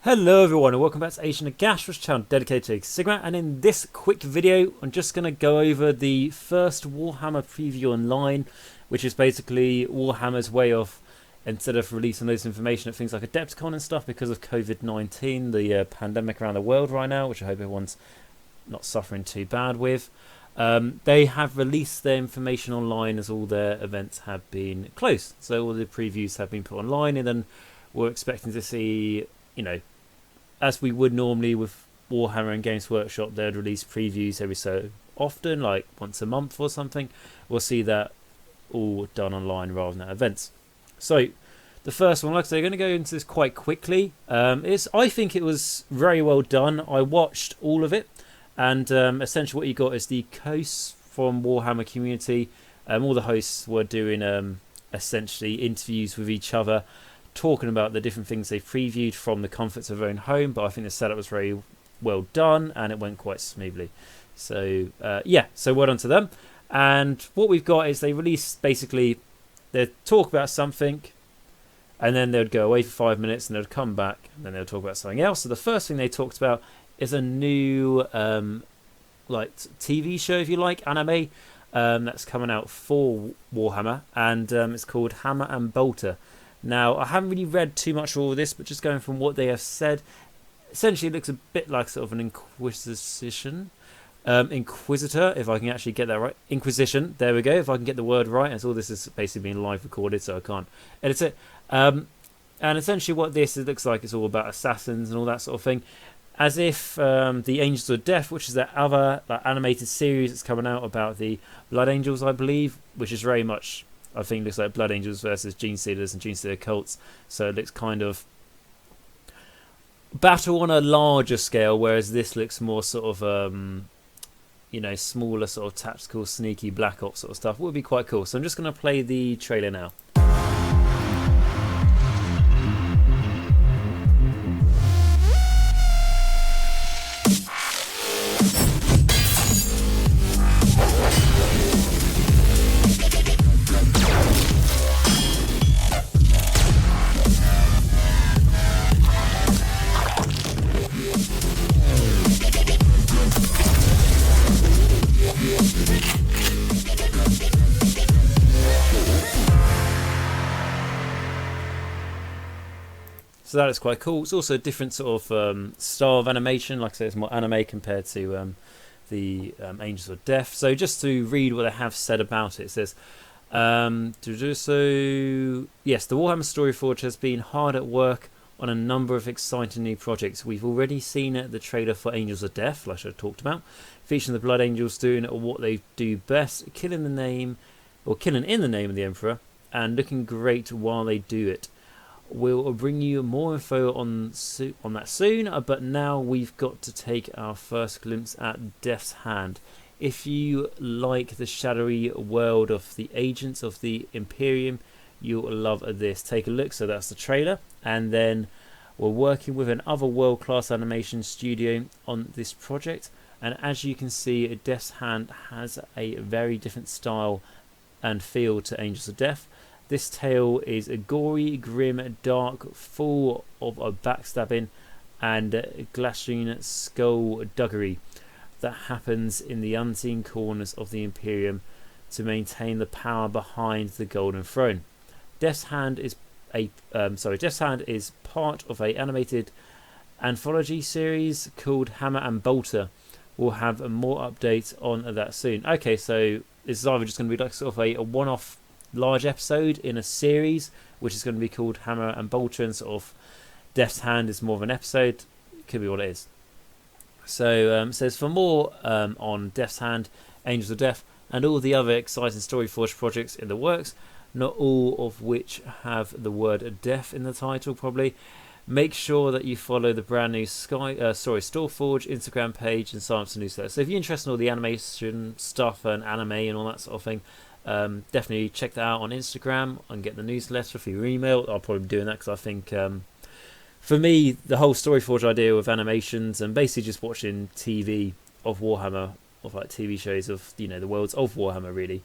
Hello everyone and welcome back to Nagash channel dedicated to Sigmar, and in this quick video I'm just going to go over the first Warhammer preview online, which is basically Warhammer's way of, instead of releasing those information at things like Adepticon and stuff because of COVID-19, the pandemic around the world right now, which I hope everyone's not suffering too bad with, they have released their information online as all their events have been closed. So all the previews have been put online, and then we're expecting to see, you know, as we would normally with Warhammer and Games Workshop, they'd release previews every so often, like once a month or something. We'll see that all done online rather than at events. So the first one, like I say, I'm going to go into this quite quickly. I think it was very well done. I watched all of it, and essentially what you got is the hosts from Warhammer community. All the hosts were doing essentially interviews with each other, talking about the different things they've previewed from the comforts of their own home. But I think the setup was very well done and it went quite smoothly. So yeah, so well done to them. And what we've got is they release, basically they'd talk about something and then they'd go away for 5 minutes and they'd come back and then they'll talk about something else. So the first thing they talked about is a new like TV show, if you like, anime, that's coming out for Warhammer, and it's called Hammer and Bolter. Now, I haven't really read too much of all of this, but just going from what they have said, essentially it looks a bit like sort of an Inquisitor, if I can actually get that right. Inquisition, there we go, if I can get the word right, as all this is basically being live recorded, so I can't edit it. And essentially what this is, looks like, it's all about assassins and all that sort of thing. As if the Angels of Death, which is that other animated series that's coming out about the Blood Angels, I believe, which is very much, I think, looks like Blood Angels versus Gene Stealers and Gene Stealer cults. So it looks kind of battle on a larger scale, whereas this looks more sort of, you know, smaller sort of tactical, sneaky Black Ops sort of stuff. Would be quite cool. So I'm just going to play the trailer now. So that is quite cool. It's also a different sort of style of animation. Like I say, it's more anime compared to the Angels of Death. So just to read what they have said about it, it says, so yes, the Warhammer Storyforge has been hard at work on a number of exciting new projects. We've already seen the trailer for Angels of Death, like I talked about, featuring the Blood Angels doing what they do best, killing in the name of the Emperor, and looking great while they do it. We'll bring you more info on that soon, but now we've got to take our first glimpse at Death's Hand. If you like the shadowy world of the agents of the Imperium, you'll love this. Take a look. So that's the trailer, and then we're working with another world-class animation studio on this project, and as you can see, Death's Hand has a very different style and feel to Angels of Death. This tale is a gory, grim, dark, full of a backstabbing and glacial skullduggery that happens in the unseen corners of the Imperium to maintain the power behind the Golden Throne. Death's Hand is part of an animated anthology series called Hammer and Bolter. We'll have more updates on that soon. Okay, so this is either just going to be like sort of a one-off large episode in a series, which is going to be called Hammer and Bolter, and sort of Death's Hand is more of an episode. It could be what it is. So it says, for more on Death's Hand, Angels of Death, and all the other exciting Storyforge projects in the works, not all of which have the word death in the title probably, make sure that you follow the brand new Storyforge Instagram page and sign up to the newsletter. So if you're interested in all the animation stuff and anime and all that sort of thing, definitely check that out on Instagram and get the newsletter for your email. I'll probably be doing that because I think for me the whole Storyforge idea with animations and basically just watching TV of Warhammer, of like TV shows of, you know, the worlds of Warhammer really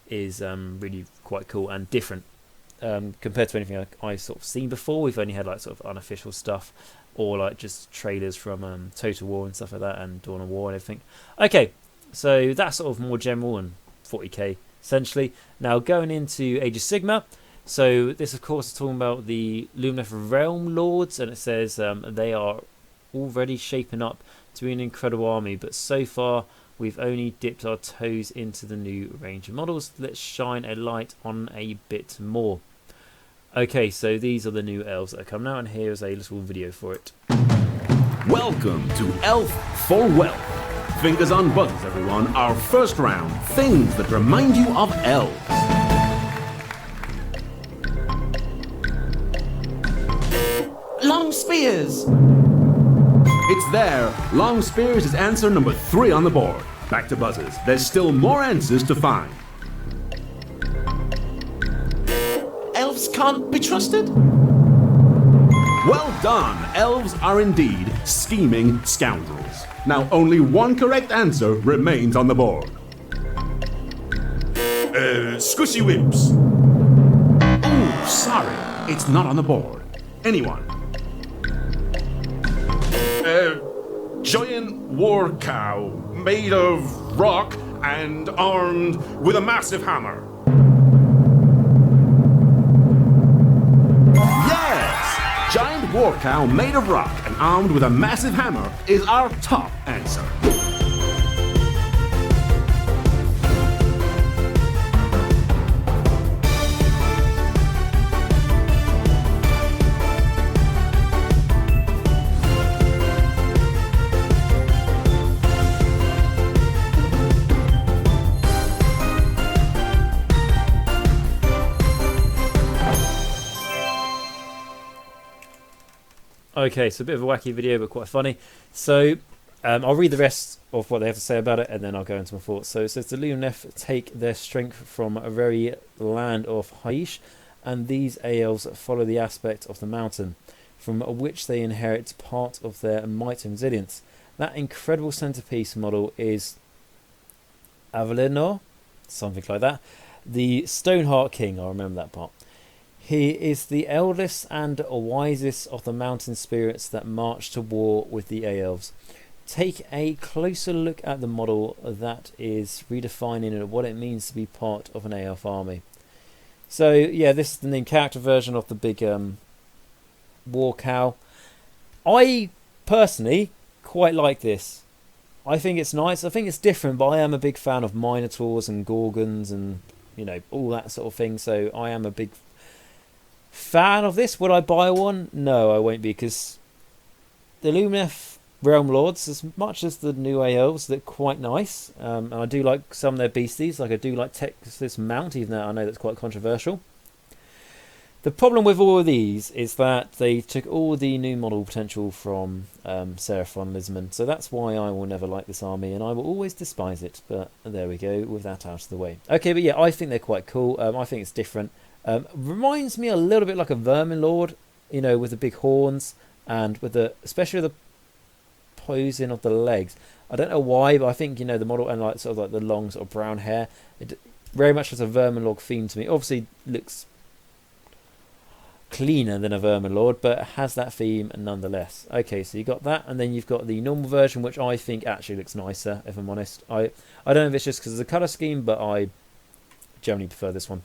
is really quite cool and different. compared to anything I sort of seen before. We've only had like sort of unofficial stuff, or like just trailers from Total War and stuff like that, and Dawn of War and everything. Okay, so that's sort of more general and 40k essentially. Now going into Age of Sigmar. So this of course is talking about the Lumineth Realm Lords, and it says they are already shaping up to be an incredible army, but so far we've only dipped our toes into the new range of models. Let's shine a light on a bit more. Okay, so these are the new elves that are coming out, and here's a little video for it. Welcome to Elf for Wealth. Fingers on buttons, everyone. Our first round, things that remind you of elves. Long spears! It's there. Long spears is answer number 3 on the board. Back to buzzers. There's still more answers to find. Elves can't be trusted? Well done. Elves are indeed scheming scoundrels. Now only one correct answer remains on the board. Squishy wimps. Ooh, sorry. It's not on the board. Anyone? Giant war cow made of rock and armed with a massive hammer. Yes! Giant war cow made of rock and armed with a massive hammer is our top answer. Okay, so a bit of a wacky video, but quite funny. So I'll read the rest of what they have to say about it, and then I'll go into my thoughts. So it says the Lumineth take their strength from a very land of Haish, and these elves follow the aspect of the mountain, from which they inherit part of their might and resilience. That incredible centerpiece model is Avalinor, something like that. The Stoneheart King, I remember that part. He is the eldest and wisest of the mountain spirits that march to war with the elves. Take a closer look at the model that is redefining what it means to be part of an elf army. So yeah, this is the new character version of the big war cow. I personally quite like this. I think it's nice. I think it's different, but I am a big fan of Minotaurs and Gorgons and, you know, all that sort of thing. So I am a big fan of this. Would I buy one? No, I won't, because the Lumineth Realm Lords, as much as the new elves, look quite nice. And I do like some of their beasties. Like I do like Texas Mount, even though I know that's quite controversial. The problem with all of these is that they took all the new model potential from Seraphon Lisman. So that's why I will never like this army, and I will always despise it. But there we go, with that out of the way. Okay, but yeah, I think they're quite cool. I think it's different. Reminds me a little bit like a Vermin Lord, you know, with the big horns and with the, especially the posing of the legs. I don't know why, but I think, you know, the model and like sort of like the long sort of brown hair, it very much has a Vermin Lord theme to me. Obviously looks cleaner than a Vermin Lord, but it has that theme nonetheless. Okay, so you got that, and then you've got the normal version, which I think actually looks nicer, if I'm honest. I don't know if it's just because of the colour scheme, but I generally prefer this one.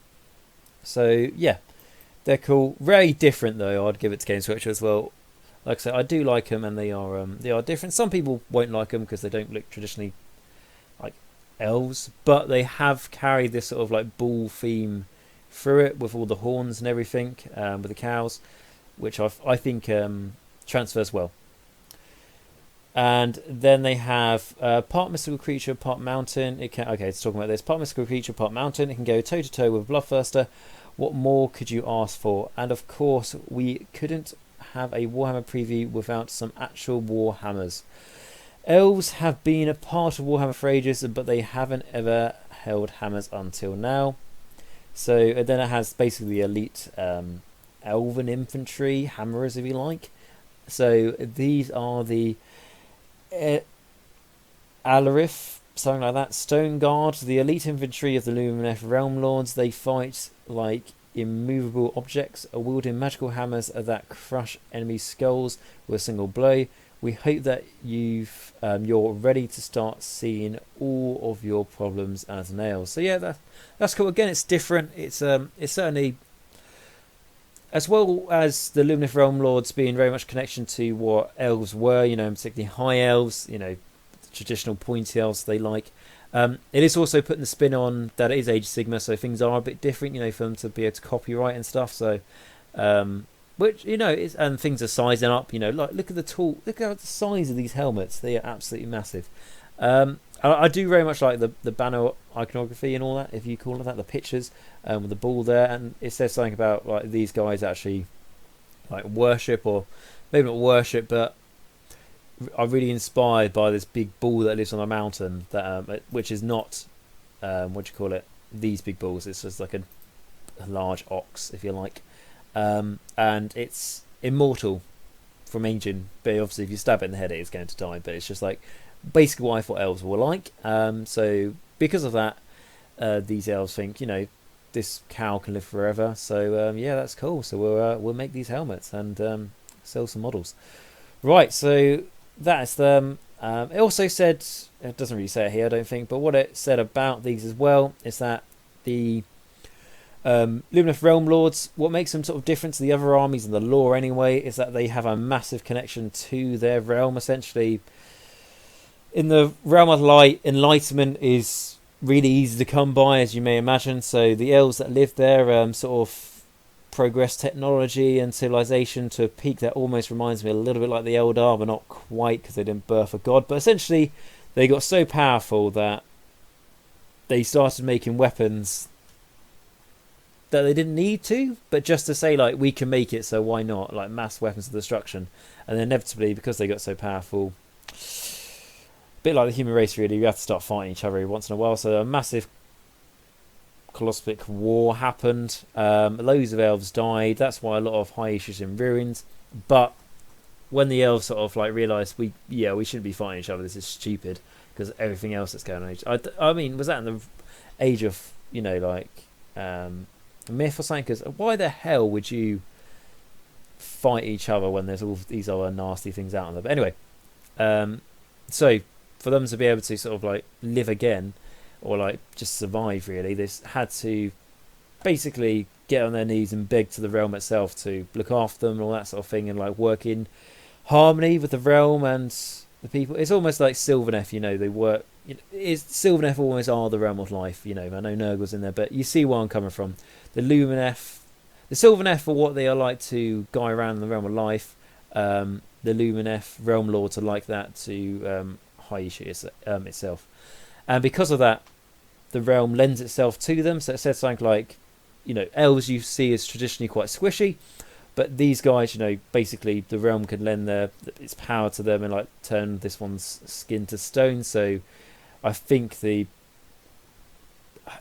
So yeah, they're cool. Very different though. I'd give it to Game Switcher as well. Like I said, I do like them, and they are different. Some people won't like them because they don't look traditionally like elves, but they have carried this sort of like bull theme through it with all the horns and everything, with the cows, which I think transfers well. And then they have part mystical creature, part mountain. It can, okay, it's talking about this. Part mystical creature, part mountain. It can go toe to toe with Bloodthirster. What more could you ask for? And of course, we couldn't have a Warhammer preview without some actual Warhammers. Elves have been a part of Warhammer for ages, but they haven't ever held hammers until now. So then it has basically the elite elven infantry hammerers, if you like. So these are the Alarith, something like that, Stone Guard, the elite infantry of the Lumineth Realm Lords. They fight like immovable objects are wielding magical hammers that crush enemy skulls with a single blow. We hope that you're ready to start seeing all of your problems as nails. So yeah, that's cool. Again, it's different. It's certainly, as well as the Lumineth Realm Lords being very much connection to what elves were, particularly high elves, traditional pointy elves they like. It is also putting the spin on that it is Age of Sigmar, so things are a bit different, for them to be able to copyright and stuff. So, which and things are sizing up. Like look at the size of these helmets; they are absolutely massive. I do very much like the banner iconography and all that, if you call it that, the pictures with the ball there, and it says something about like these guys actually like worship, or maybe not worship, but are really inspired by this big bull that lives on a mountain, that which is not these big bulls. It's just like a large ox, if you like, and it's immortal from aging, but obviously if you stab it in the head it is going to die. But it's just like basically what I thought elves were like. So because of that, these elves think this cow can live forever. So yeah, that's cool. So we'll make these helmets and sell some models. Right, so that's them. It also said, it doesn't really say it here I don't think, but what it said about these as well is that the Lumineth Realm Lords, what makes them sort of different to the other armies in the lore anyway, is that they have a massive connection to their realm. Essentially, in the realm of light, enlightenment is really easy to come by, as you may imagine. So the elves that live there sort of progress technology and civilization to a peak that almost reminds me a little bit like the Eldar, but not quite, because they didn't birth a god. But essentially, they got so powerful that they started making weapons that they didn't need to, but just to say, like, we can make it, so why not? Like mass weapons of destruction. And then inevitably, because they got so powerful, a bit like the human race really, you have to start fighting each other every once in a while. So a massive colossal war happened. Loads of elves died. That's why a lot of high issues in ruins. But when the elves sort of like realised we shouldn't be fighting each other, this is stupid, because everything else that's going on. I mean, was that in the age of myth or something? Because why the hell would you fight each other when there's all these other nasty things out on there? But anyway, so for them to be able to sort of like live again, or like just survive really, they had to basically get on their knees and beg to the realm itself to look after them and all that sort of thing, and like work in harmony with the realm and the people. It's almost like Sylvaneth, they work. Sylvaneth always are the realm of life. I know Nurgle's in there, but you see where I'm coming from. The Sylvaneth are what they are like to guy around in the realm of life. The Lumineth Realm Lords are like that to Haisha itself. And because of that, the realm lends itself to them. So it says something like, elves you see as traditionally quite squishy, but these guys, basically the realm can lend its power to them and like turn this one's skin to stone. So I think the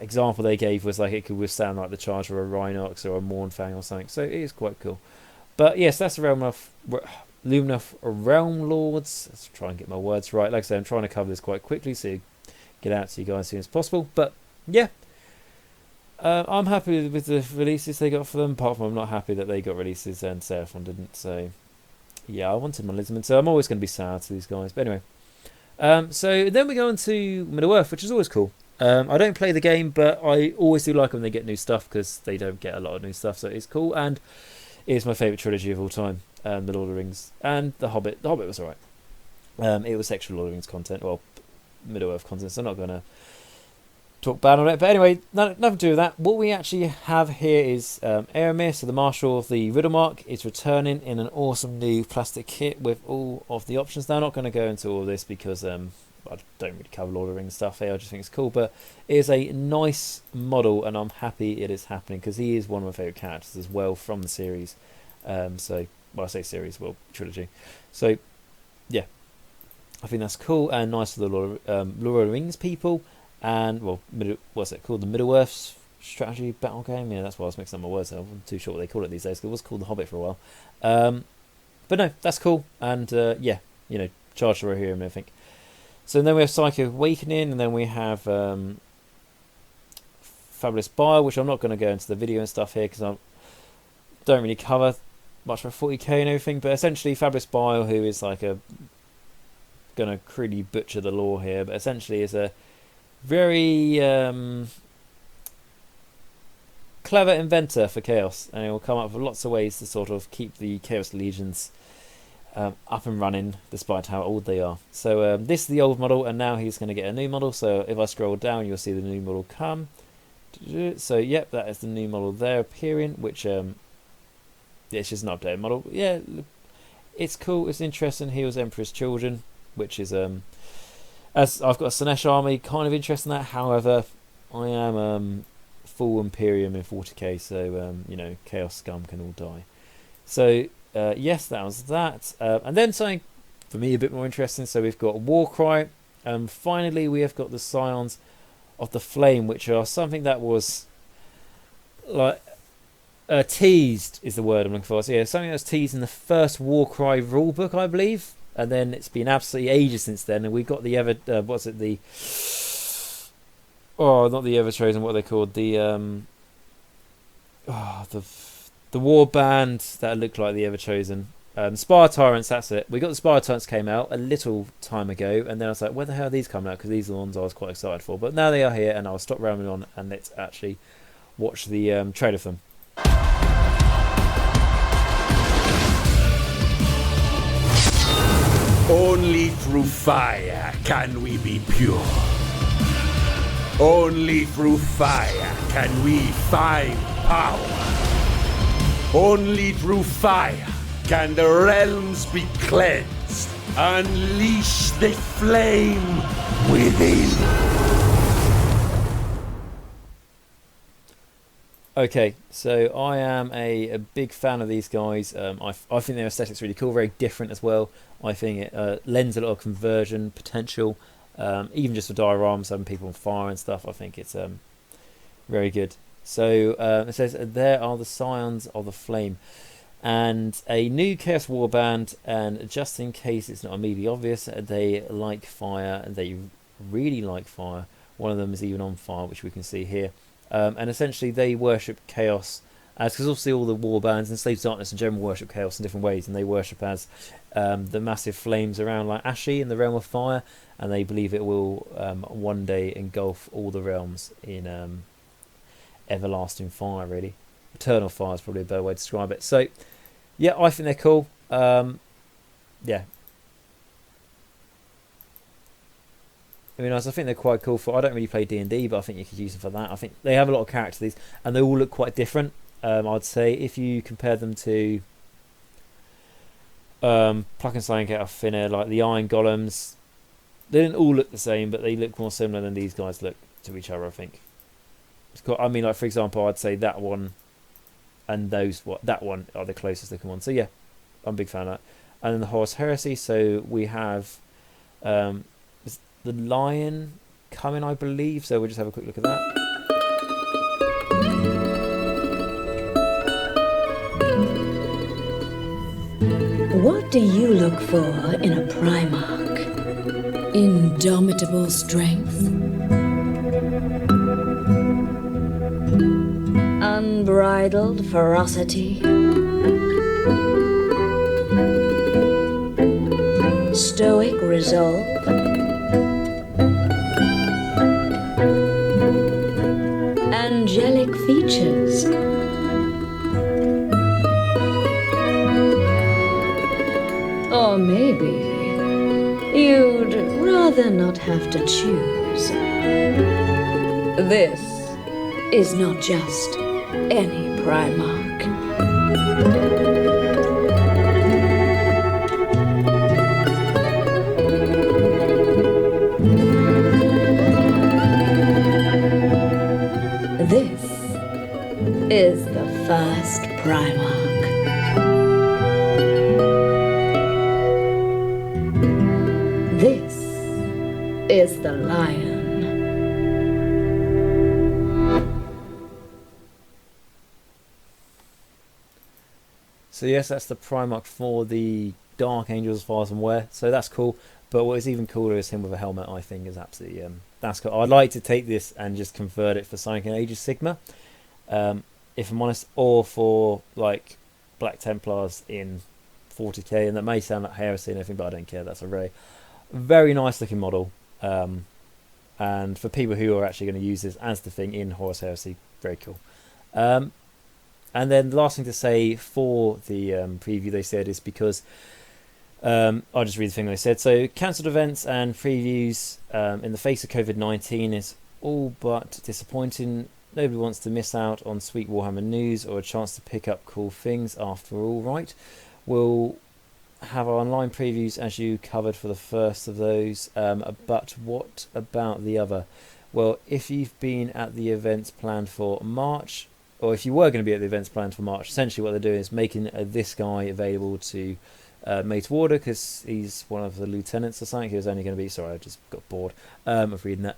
example they gave was like it could withstand like the charge of a Rhinox or a Mournfang or something. So it is quite cool. But yes, that's the realm of Lumineth Realm Lords. Let's try and get my words right. Like I said, I'm trying to cover this quite quickly, so get out to you guys as soon as possible. But yeah, I'm happy with the releases they got for them, apart from I'm not happy that they got releases and Seraphon didn't. So yeah, I wanted my Lisman, so I'm always going to be sour to these guys. But anyway, so then we go on to Middle-earth, which is always cool. I don't play the game, but I always do like when they get new stuff, because they don't get a lot of new stuff, so it's cool. And it is my favourite trilogy of all time, The Lord of the Rings and The Hobbit. The Hobbit was alright. It was extra Lord of the Rings content, well, Middle-earth content, so I'm not going to talk bad on it. But anyway, nothing to do with that. What we actually have here is Aramir, so the Marshal of the Riddlemark, is returning in an awesome new plastic kit with all of the options. Now, I'm not going to go into all this because I don't really cover Lord of the Rings stuff here. I just think it's cool, but it is a nice model, and I'm happy it is happening, because he is one of my favourite characters as well from the series. So, well, I say series, well, trilogy. So, yeah, I think that's cool and nice for the Lord of the Rings people. And, well, what's it called? The Middle-earth strategy battle game? Yeah, that's why I was mixing up my words. I'm not too sure what they call it these days, because it was called The Hobbit for a while. But no, that's cool. And, yeah, Charge the Rohirrim, I think. So then we have Psychic Awakening, and then we have Fabius Bile, which I'm not going to go into the video and stuff here because I don't really cover much for 40k and everything. But essentially, Fabius Bile, who is like a going to really butcher the lore here, but essentially is a very clever inventor for chaos, and he will come up with lots of ways to sort of keep the chaos legions up and running despite how old they are. So this is the old model, and now he's going to get a new model. So if I scroll down, you'll see the new model come. So yep, that is the new model there appearing, which it's just an updated model. Yeah, it's cool, it's interesting. He was Emperor's Children, which is as I've got a Sinesh army, kind of interested in that. However, I am full Imperium in 40k, so you know, Chaos Scum can all die. So yes, that was that. And then something for me a bit more interesting. So we've got WarCry. Finally, we have got the Scions of the Flame, which are something that was like teased is the word I'm looking for. So yeah, something that was teased in the first WarCry rulebook, I believe, and then it's been absolutely ages since then. And we got the ever what's it, the not the Ever Chosen, what are they called, the the warband that looked like the Ever Chosen. Spire Tyrants, that's it. We got the Spire Tyrants came out a little time ago, and then I was like, where the hell are these coming out? Because these are the ones I was quite excited for. But now they are here, and I'll stop rambling on, and let's actually watch the trailer for them. Only through fire can we be pure. Only through fire can we find power. Only through fire can the realms be cleansed. Unleash the flame within. Okay, so I am a big fan of these guys. I think their aesthetic's really cool, very different as well. I think it lends a lot of conversion potential, even just for dioramas, having people on fire and stuff. I think it's very good. So it says, there are the Scions of the Flame. And a new Chaos Warband, and just in case it's not immediately obvious, they like fire, and they really like fire. One of them is even on fire, which we can see here. And essentially they worship chaos, because obviously all the warbands and Slaves of Darkness in general worship chaos in different ways, and they worship as the massive flames around like Ashi in the realm of fire, and they believe it will one day engulf all the realms in everlasting fire, really. Eternal fire is probably a better way to describe it. So yeah, I think they're cool. Yeah, I mean, I think they're quite cool for. I don't really play D&D, but I think you could use them for that. I think they have a lot of character, these, and they all look quite different. I'd say if you compare them to Pluck and Slank out of thin air, like the Iron Golems, they didn't all look the same, but they look more similar than these guys look to each other, I think. It's quite, I mean, like for example, I'd say that one and that one are the closest looking ones. So yeah, I'm a big fan of that. And then the Horus Heresy. So we have the lion coming, I believe. So we'll just have a quick look at that. What do you look for in a Primarch? Indomitable strength, unbridled ferocity, stoic resolve, angelic features. Or maybe you'd rather not have to choose. This is not just any Primarch. This is the first Primarch. This is the lion. So yes, that's the Primarch for the Dark Angels as far as I'm aware. So that's cool. But what is even cooler is him with a helmet. I think is absolutely that's cool. I'd like to take this and just convert it for Sonic and Aegis Sigma, if I'm honest, or for like Black Templars in 40k, and that may sound like heresy and everything, but I don't care. That's a very nice looking model, and for people who are actually going to use this as the thing in Horus Heresy, very cool. And then the last thing to say for the preview, they said, is because I'll just read the thing they said. So cancelled events and previews in the face of COVID-19 is all but disappointing. Nobody wants to miss out on sweet Warhammer news or a chance to pick up cool things after all, right? We'll have our online previews as you covered for the first of those, but what about the other? Well, if you've been at the events planned for March, or if you were going to be at the events planned for March, essentially what they're doing is making this guy available to Mate Warder, because he's one of the lieutenants or something. He was only going to be, sorry, I just got bored of reading that.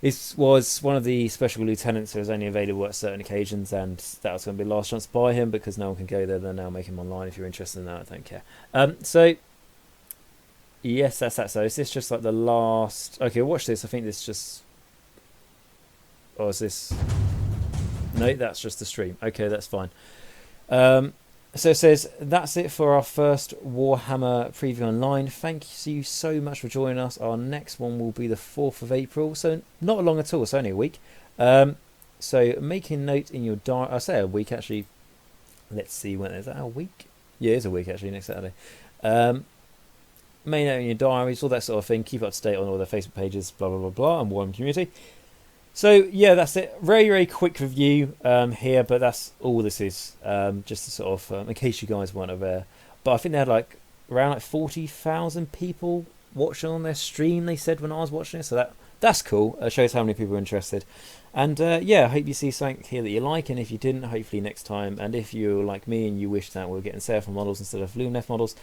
This was one of the special lieutenants who was only available at certain occasions, and that was going to be the last chance to buy him because no one can go there. They'll now make him online. If you're interested in that, I don't care. So, yes, that's that. So, is this just like the last... Okay, watch this. I think this just... Or is this... No, that's just the stream. Okay, that's fine. So it says, that's it for our first Warhammer preview online. Thank you so much for joining us. Our next one will be the 4th of April, so not long at all. It's only a week. So making note in your diary. I'll say a week, actually. Let's see, when is that, a week? Yeah, it's a week, actually, next Saturday. Main note in your diaries, all that sort of thing. Keep up to date on all their Facebook pages, blah, blah, blah, blah, and Warhammer community. So, yeah, that's it. Very, very quick review here, but that's all this is. Just to sort of, in case you guys weren't aware. But I think they had like around like 40,000 people watching on their stream, they said, when I was watching it. So that's cool. It shows how many people are interested. And, yeah, I hope you see something here that you like. And if you didn't, hopefully next time. And if you're like me and you wish that we were getting Seraphim models instead of Lumineth models,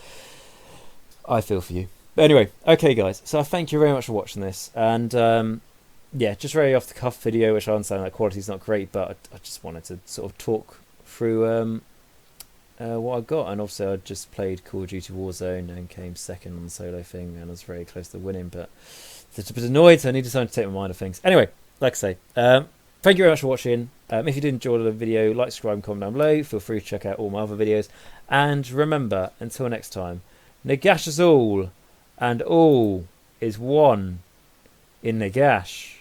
I feel for you. But anyway, okay, guys. So thank you very much for watching this. And... yeah, just very off the cuff video, which I understand that quality's not great, but I just wanted to sort of talk through what I got. And obviously I just played Call of Duty Warzone and came second on the solo thing, and I was very close to winning, but I was a bit annoyed, so I needed something to take my mind off things. Anyway, like I say, thank you very much for watching. If you did enjoy the video, like, subscribe and comment down below. Feel free to check out all my other videos. And remember, until next time, Nagash is all, and all is one in Nagash.